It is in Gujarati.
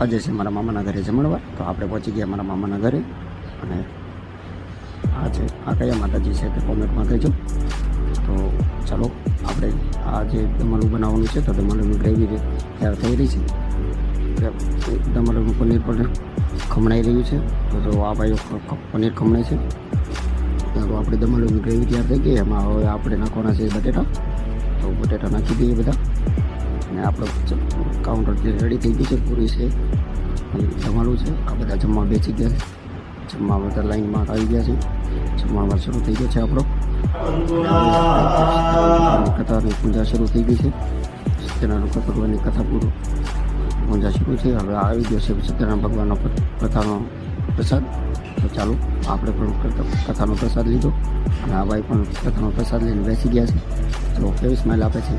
આજે છે મારા મામાના ઘરે જમણવાર, તો આપણે પહોંચી ગયા મારા મામાના ઘરે. અને આ છે, આ કયા માતાજી છે તે કોમેન્ટમાં કહેજો. તો ચાલો આપણે આ જે દમણું બનાવવાનું છે, તો દમણનું ગ્રેવી તૈયાર થઈ રહી છે. દમણનું પનીર પણ ખમણાઈ રહ્યું છે. તો આ ભાઈઓ પનીર ખમણાય છે. તો આપણે દમણની ગ્રેવી તૈયાર થઈ ગઈ. એમાં હવે આપણે નાખવાના છે બટેટા. તો બટેટા નાખી દઈએ બધા. અને આપણે કાઉન્ટર જે રેડી થઈ ગયું છે, પૂરી છે અને જમવાનું છે. આ બધા જમવા બેસી ગયા છે. જમવા બધા લાઈનમાં આવી ગયા છે. જમવાનું શરૂ થઈ ગયો છે આપણો. કથાની પૂજા શરૂ થઈ ગઈ છે. સત્યનારાયણ ભગવાનની કથા પૂરું પૂજા શરૂ છે. હવે આવી ગયો છે સત્યનારાયણ ભગવાનનો કથાનો પ્રસાદ. તો ચાલો આપણે પણ કથાનો પ્રસાદ લીધો અને આ ભાઈ પણ કથાનો પ્રસાદ લઈને બેસી ગયા છે. તો કેવી સ્માઈલ આપે છે.